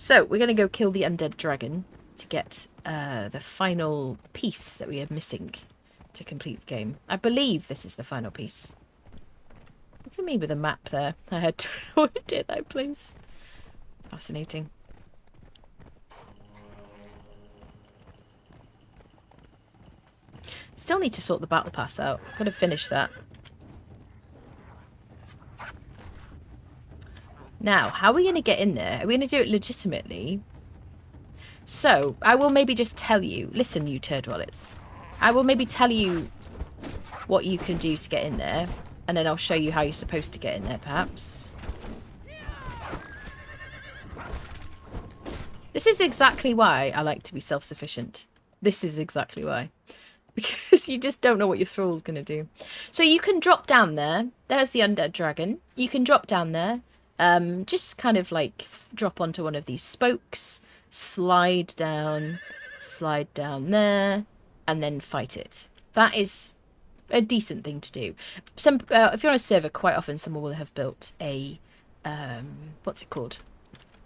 So, we're going to go kill the Undead Dragon to get the final piece that we are missing to complete the game. I believe this is the final piece. Look at me with a map there. I had no idea that place. Fascinating. Still need to sort the battle pass out. Got to finish that. Now, how are we going to get in there? Are we going to do it legitimately? So, I will maybe just tell you. Listen, you turd wallets. I will maybe tell you what you can do to get in there. And then I'll show you how you're supposed to get in there, perhaps. This is exactly why I like to be self-sufficient. This is exactly why. Because you just don't know what your thrall's going to do. So you can drop down there. There's the Undead Dragon. You can drop down there. Just kind of like drop onto one of these spokes. Slide down there. And then fight it. That is a decent thing to do. If you're on a server, quite often someone will have built a... what's it called?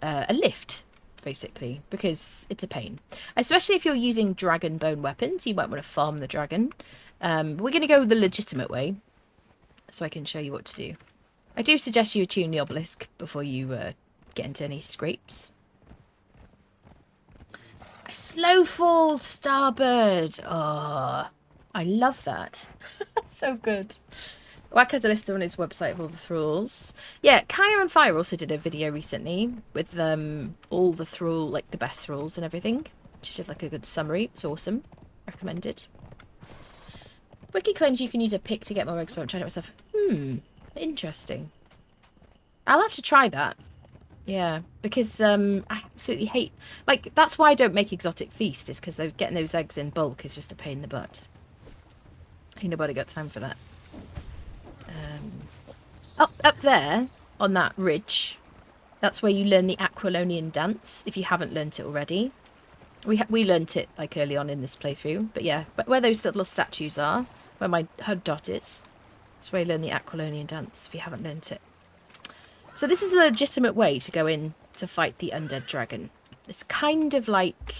A lift. Basically, because it's a pain. Especially if you're using dragon bone weapons, you might want to farm the dragon. We're going to go the legitimate way, so I can show you what to do. I do suggest you attune the obelisk before you get into any scrapes. A slow fall starbird. Oh, I love that. So good. Wack has a list on his website of all the thralls. Yeah, Kiahonfire also did a video recently with all the thrall, like the best thralls and everything. She did like a good summary. It's awesome. Recommended. Wiki claims you can use a pick to get more expo. I'm trying it myself. Interesting. I'll have to try that. Yeah, because I absolutely hate... Like, that's why I don't make Exotic Feast, is because getting those eggs in bulk is just a pain in the butt. Ain't nobody got time for that. Up there, on that ridge, that's where you learn the Aquilonian dance, if you haven't learnt it already. We learnt it, like, early on in this playthrough. But yeah, but where those little statues are, where my HUD dot is, that's where you learn the Aquilonian dance, if you haven't learnt it. So this is a legitimate way to go in to fight the Undead Dragon. It's kind of like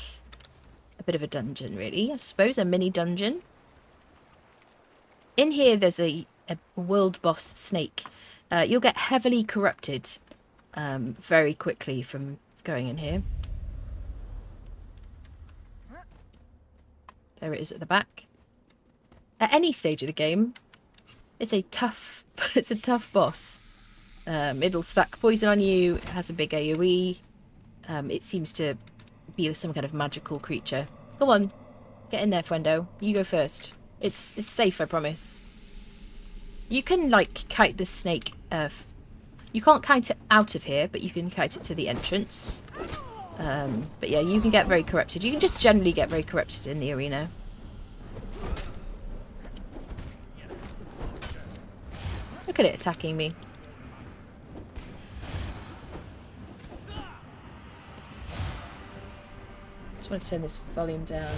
a bit of a dungeon, really, I suppose, a mini dungeon. In here, there's a world boss snake. You'll get heavily corrupted very quickly from going in here. There it is at the back. At any stage of the game, it's a tough boss. It'll stack poison on you. It has a big AoE. It seems to be some kind of magical creature. Go on, get in there, friendo. You go first. It's safe, I promise. You can, like, kite the snake. You can't kite it out of here, but you can kite it to the entrance. But yeah, you can get very corrupted. You can just generally get very corrupted in the arena. Look at it attacking me. Just want to turn this volume down.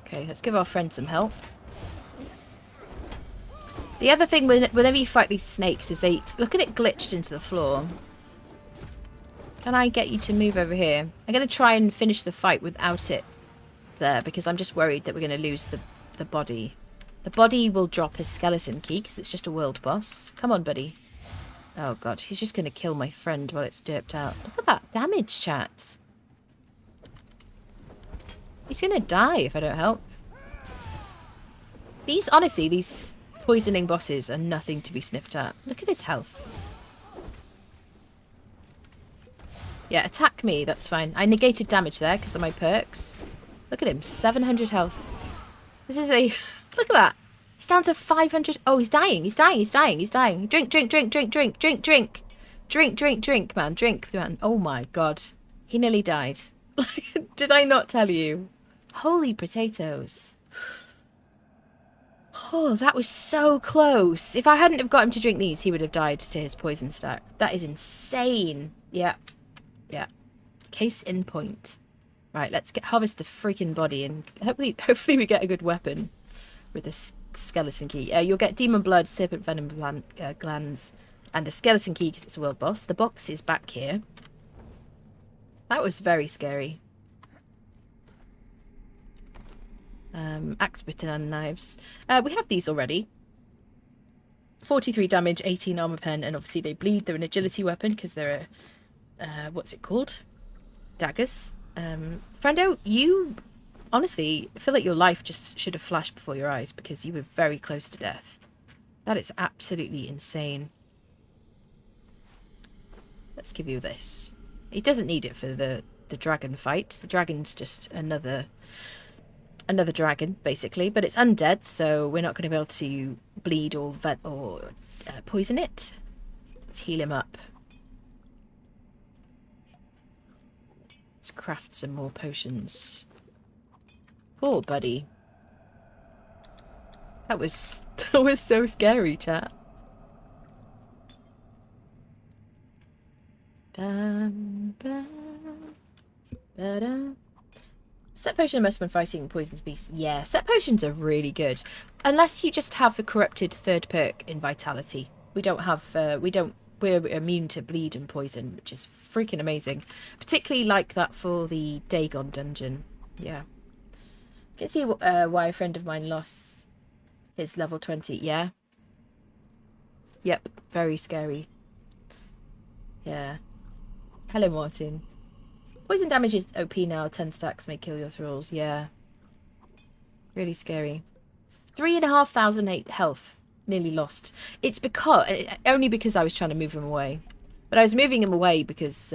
Okay, let's give our friend some help. The other thing whenever you fight these snakes is they... Look at it glitched into the floor. Can I get you to move over here? I'm going to try and finish the fight without it there because I'm just worried that we're going to lose the body. The body will drop his skeleton key because it's just a world boss. Come on, buddy. Oh, God. He's just going to kill my friend while it's derped out. Look at that damage, chat. He's going to die if I don't help. Honestly, these poisoning bosses are nothing to be sniffed at. Look at his health. Yeah, attack me, that's fine. I negated damage there because of my perks. Look at him, 700 health. This is a... Look at that. He's down to 500... Oh, he's dying, he's dying, he's dying, he's dying. Drink, drink, drink, drink, drink, drink, drink. Drink, drink, drink, man. Drink, man. Oh my God. He nearly died. Did I not tell you? Holy potatoes. Oh, that was so close. If I hadn't have got him to drink these, he would have died to his poison stack. That is insane. Yeah. Yeah. Case in point. Right, let's harvest the freaking body and hopefully we get a good weapon with this skeleton key. You'll get demon blood, serpent venom glands, and a skeleton key because it's a world boss. The box is back here. That was very scary. Axe, bitter, and knives. We have these already. 43 damage, 18 armor pen, and obviously they bleed. They're an agility weapon because they're what's it called? Daggers. Friendo, you honestly feel like your life just should have flashed before your eyes because you were very close to death. That is absolutely insane. Let's give you this. He doesn't need it for the dragon fights. The dragon's just another dragon, basically. But it's undead, so we're not going to be able to bleed or poison it. Let's heal him up. Let's craft some more potions. Poor buddy. That was so scary, chat. Bam, bam, ba-da. Set potion must when fighting poisonous beasts. Yeah, set potions are really good. Unless you just have the corrupted third perk in vitality. We don't have we're immune to bleed and poison, which is freaking amazing. Particularly like that for the Dagon dungeon. Yeah. You can see why a friend of mine lost his level 20. Yeah. Yep, very scary. Yeah. Hello, Martin. Poison damage is OP now. 10 stacks may kill your thralls. Yeah. Really scary. 3,500 health. Nearly lost. It's because... only because I was trying to move him away. But I was moving him away because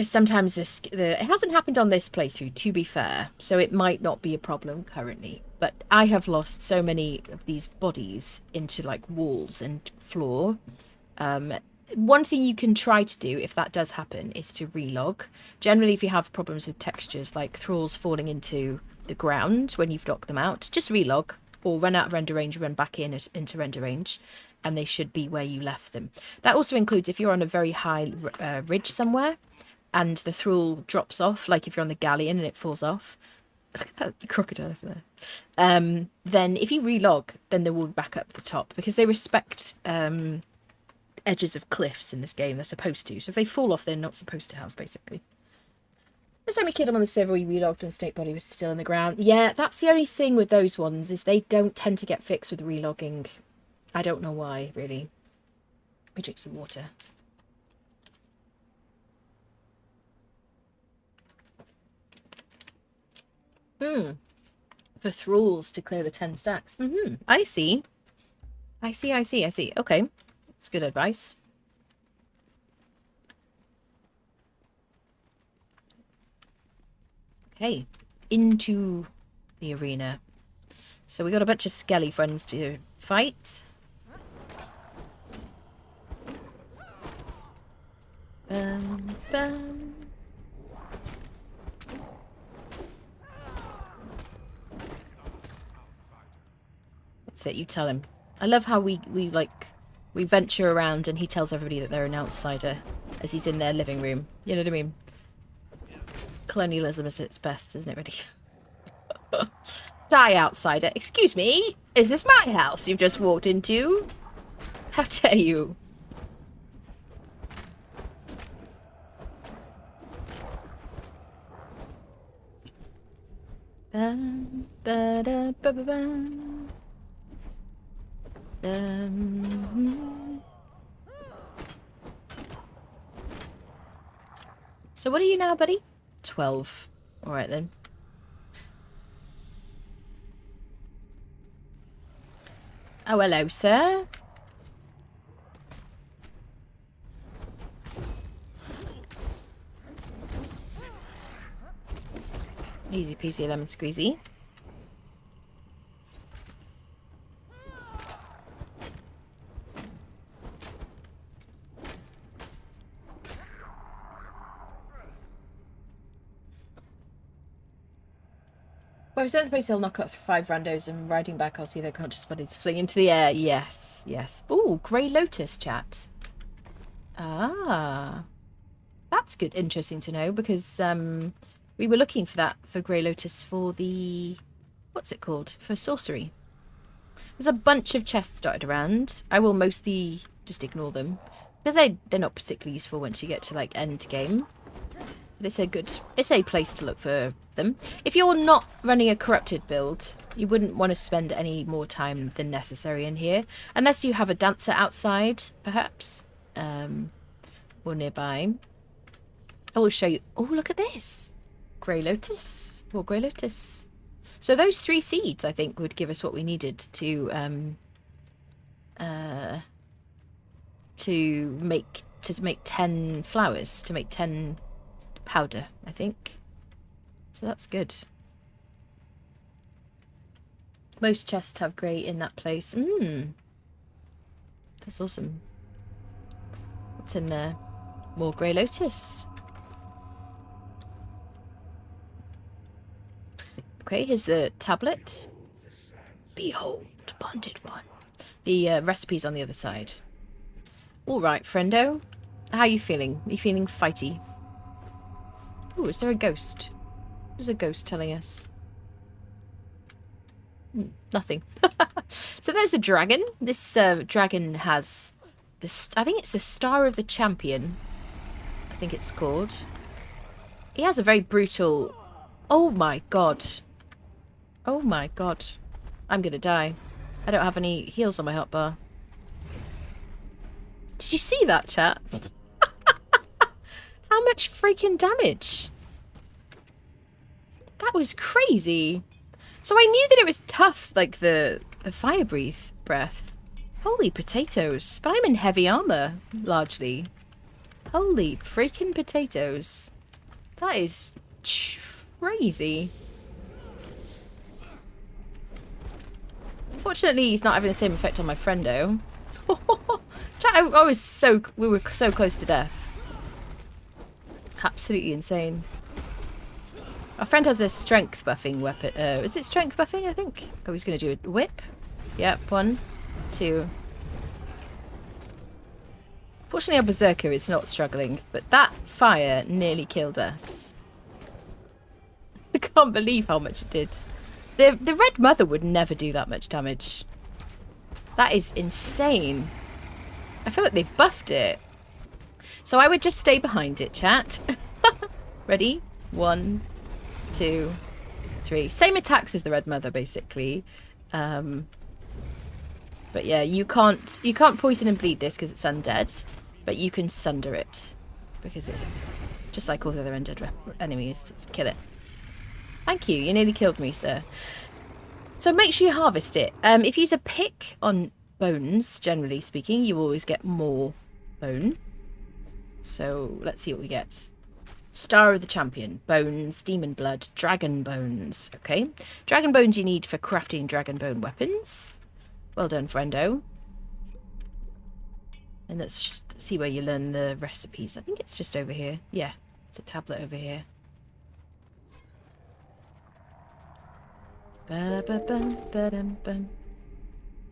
sometimes it hasn't happened on this playthrough, to be fair. So it might not be a problem currently. But I have lost so many of these bodies into, like, walls and floor. One thing you can try to do, if that does happen, is to relog. Generally, if you have problems with textures, like thralls falling into the ground when you've knocked them out, just relog, or run out of render range, run back into render range, and they should be where you left them. That also includes if you're on a very high ridge somewhere, and the thrall drops off, like if you're on the galleon and it falls off. Look at that crocodile over there. Then if you relog, then they will be back up the top, because they respect... edges of cliffs in this game. They're supposed to. So if they fall off, they're not supposed to have, basically. This time we killed him on the server, we relogged and snake body was still in the ground. Yeah, that's the only thing with those ones, is they don't tend to get fixed with relogging. I don't know why, really. Let me drink some water. For thralls to clear the 10 stacks. I see. I see. Okay. That's good advice. Okay, into the arena. So we got a bunch of skelly friends to fight. Bam, bam. That's it, you tell him. I love how we venture around and he tells everybody that they're an outsider as he's in their living room. You know what I mean? Colonialism is its best, isn't it, really? Die, outsider. Excuse me? Is this my house you've just walked into? How dare you? Bam, ba-da, ba-ba-bam. So what are you now, buddy? 12. Alright then. Oh, hello, sir. Easy peasy lemon squeezy. Well, return to the place, I'll knock up 5 randos, and riding back, I'll see their conscious bodies fling into the air. Yes, yes. Ooh, Grey Lotus, chat. Ah. That's good, interesting to know, because we were looking for that, for Grey Lotus, for the what's it called? For sorcery. There's a bunch of chests dotted around. I will mostly just ignore them because they're not particularly useful once you get to like end game. But it's a place to look for them. If you're not running a corrupted build, you wouldn't want to spend any more time than necessary in here, unless you have a dancer outside, perhaps, or nearby. I will show you. Oh, look at this, Grey Lotus. More Grey Lotus. So those 3 seeds, I think, would give us what we needed to make 10 flowers, to make 10 powder, I think. So that's good. Most chests have grey in that place. That's awesome. What's in there? More Grey Lotus. Okay, here's the tablet. Behold, bonded one. The recipe's on the other side. All right, friendo. How are you feeling? Are you feeling fighty? Oh, is there a ghost? There's a ghost telling us. Nothing. So there's the dragon. This dragon has this. I think it's the Star of the Champion. I think it's called. He has a very brutal. Oh my god. Oh my god. I'm gonna die. I don't have any heals on my hotbar. Did you see that, chat? How much freaking damage? That was crazy. So I knew that it was tough, like the fire breath. Holy potatoes. But I'm in heavy armor, largely. Holy freaking potatoes. That is crazy. Fortunately, he's not having the same effect on my friendo. We were so close to death. Absolutely insane. Our friend has a strength buffing weapon. Is it strength buffing, I think? Oh, he's going to do a whip. Yep, 1, 2. Fortunately, our Berserker is not struggling, but that fire nearly killed us. I can't believe how much it did. The Red Mother would never do that much damage. That is insane. I feel like they've buffed it. So I would just stay behind it, chat. Ready? 1, 2, 3. Same attacks as the Red Mother, basically. But yeah, you can't poison and bleed this because it's undead, but you can sunder it because it's just like all the other undead enemies. Kill it. Thank you. You nearly killed me, sir. So make sure you harvest it. If you use a pick on bones, generally speaking, you always get more bone. So let's see what we get. Star of the Champion, bones, demon blood, dragon bones. Okay, dragon bones you need for crafting dragon bone weapons. Well done, friendo. And let's see where you learn the recipes. I think it's just over here. Yeah, it's a tablet over here.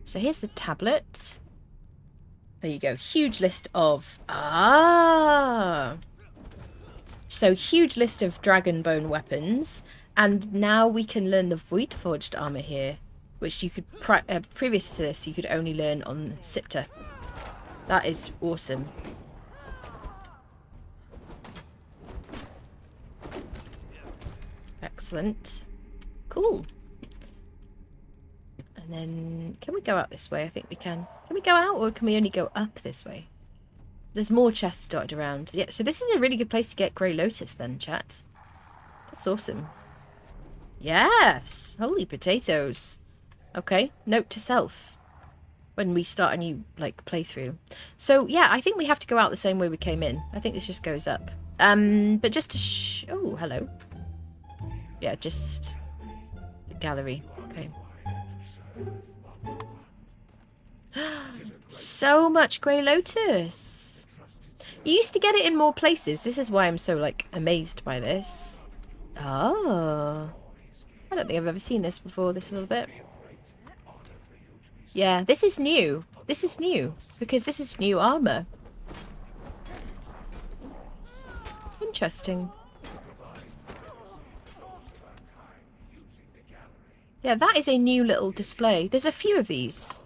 So here's the tablet. There you go. Huge list of... So huge list of dragon bone weapons. And now we can learn the Voidforged armour here. Which you could... previous to this, you could only learn on Sipter. That is awesome. Excellent. Cool. And then, can we go out this way? I think we can. Can we go out, or can we only go up this way? There's more chests dotted around. Yeah, so this is a really good place to get Grey Lotus then, chat. That's awesome. Yes! Holy potatoes. Okay, note to self. When we start a new, like, playthrough. So, yeah, I think we have to go out the same way we came in. I think this just goes up. But just to oh, hello. Yeah, just the gallery. Okay. So much Grey Lotus. You used to get it in more places. This is why I'm so, like, amazed by this. Oh. I don't think I've ever seen this before, this little bit. Yeah, this is new. This is new. Because this is new armour. Interesting. Yeah, that is a new little display. There's a few of these.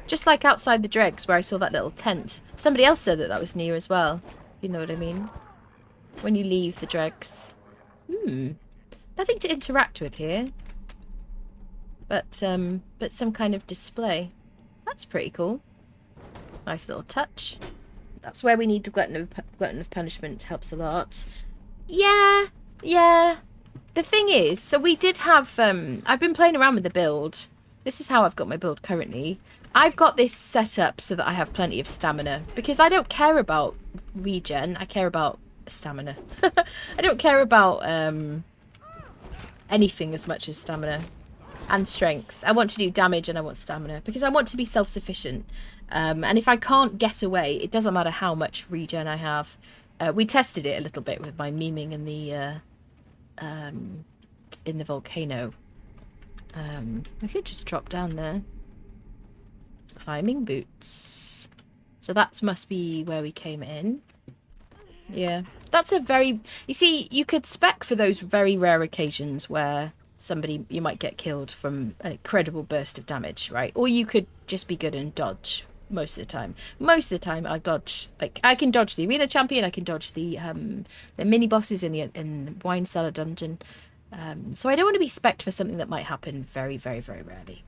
Just like outside the dregs where I saw that little tent. Somebody else said that that was new as well. You know what I mean? When you leave the dregs. Nothing to interact with here. But some kind of display. That's pretty cool. Nice little touch. That's where we need the glutton of punishment. Helps a lot. Yeah. The thing is, so we did have... I've been playing around with the build. This is how I've got my build currently. I've got this set up so that I have plenty of stamina. Because I don't care about regen. I care about stamina. I don't care about anything as much as stamina. And strength. I want to do damage and I want stamina. Because I want to be self-sufficient. And if I can't get away, it doesn't matter how much regen I have. We tested it a little bit with my memeing in the volcano. I could just drop down there. Climbing boots. So that must be where we came in. Yeah. That's a very... You see, you could spec for those very rare occasions where you might get killed from an incredible burst of damage, right? Or you could just be good and dodge most of the time. Most of the time I dodge. Like, I can dodge the arena champion, I can dodge the mini bosses in the wine cellar dungeon. So I don't want to be spec'd for something that might happen very, very, very rarely.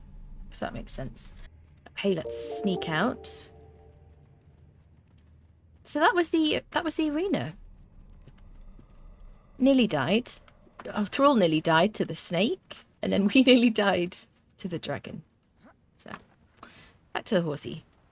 If that makes sense. Okay, let's sneak out. So that was the arena. Nearly died. Our thrall nearly died to the snake, and then we nearly died to the dragon. So back to the horsey.